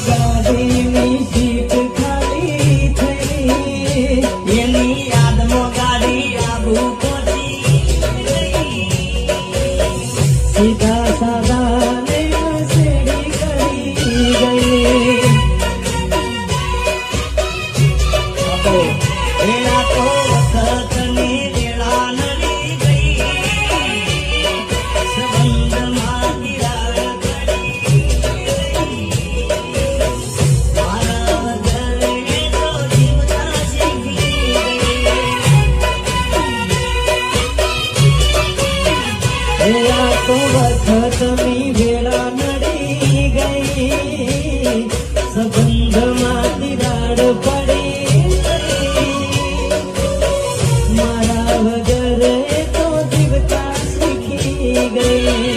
ગાડીની સીટ ખાલી થઈ એની યાદમાં ગાડી આબુ પહોંચી સીધા સાદા ને શેરી કરી ગઈ વેળા તો વખતની વેળા નડી ગઈ સંબંધમાં તિરાડ પડી મારા ઘરે તો જીવતા શીખી વેળા તો વખતની વેળા નડી ગઈ સંબંધમાં તિરાડ પડી મારા વગર તો જીવતા શીખી ગઈ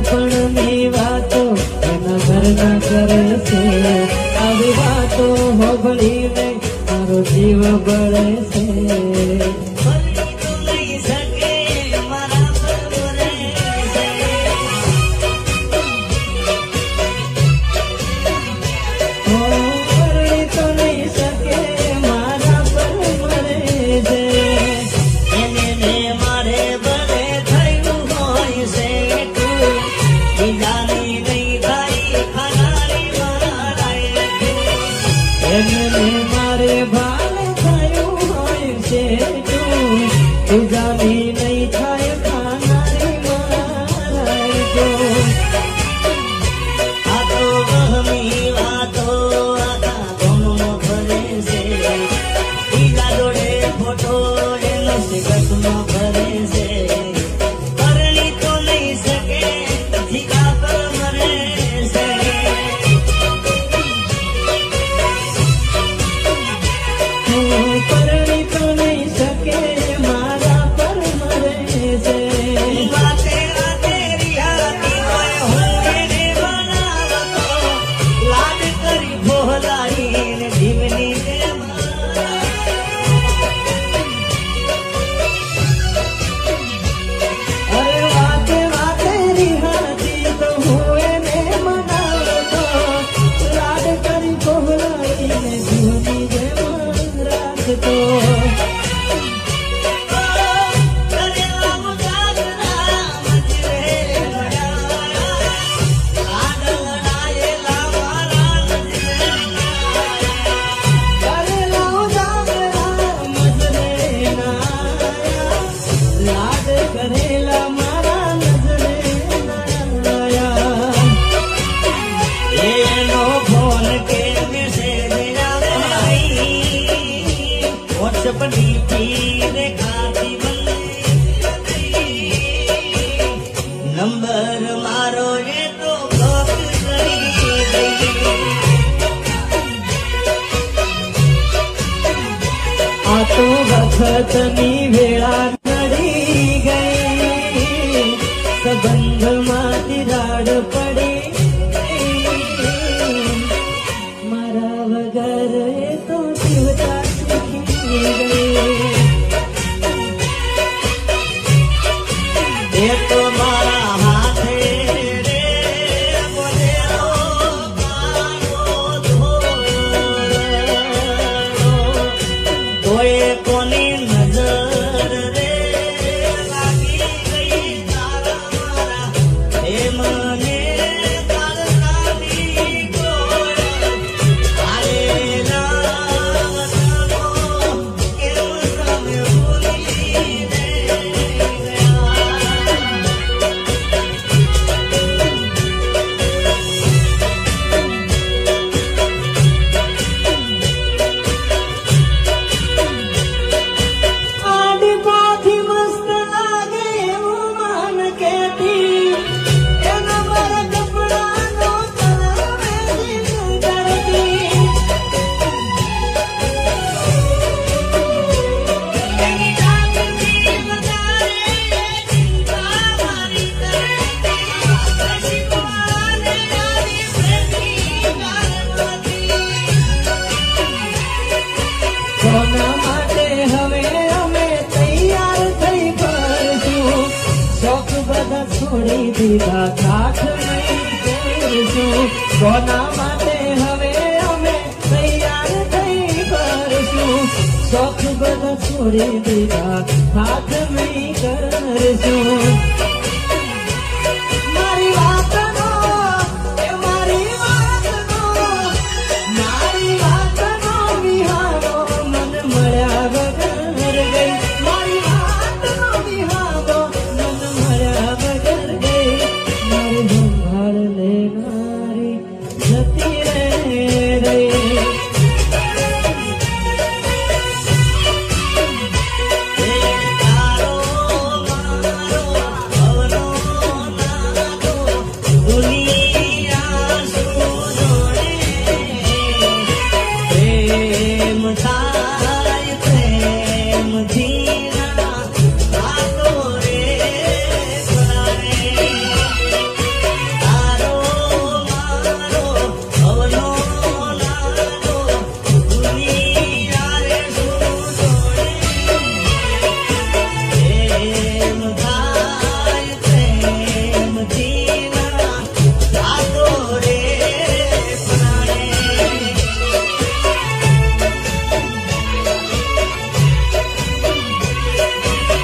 પણ ની વાતો એના ઘરના કરે છે આવી વાતો હોભળીને મારો જીવ બળે છે મારે ભાન થયું હોય છે બીજાની નહીં થાય ખાનારી મારાય જો આ તો વહમી વાતો આખા ગામમાં ફરે છે બીજા જોડે ફોટો એનો સિગતમાં ફરે છે પરણી તો નહીં શકે જીગા પર મરે છે પરણી તો નહીં શકે મારા પર મરે છે વાતે વાતે રિયાતી હોય હોને બનાવતો લાડ કરી ભોલાઈને ધીમની અરે વાતે વાતે રિયાતી તો હું એને મનાવતો લાડ કરી ભોલાઈને ધીમની તો કરેલા મારા નજરે એનો ફોન કે મેસેજ વોટ્સઅપ ડીપી દેખાતી નંબર મારો એ તો બ્લોક કરી દઈ આ તો વખતની વેળા નડી ગઈ સંબંધમાં તિરાડ પડી મારા વગર એ તો જીવતા એ તો મારા હાથે રે બોલેરો તોય કોની નજર રે લાગી ગઈ તારા મારા એ મને બધા છોડી દીધા સાથ નહીં કરશું કોના માટે હવે અમે તૈયાર થઈ કરશું શોખ બધા છોડી દીધા હાથ નહીં કરશું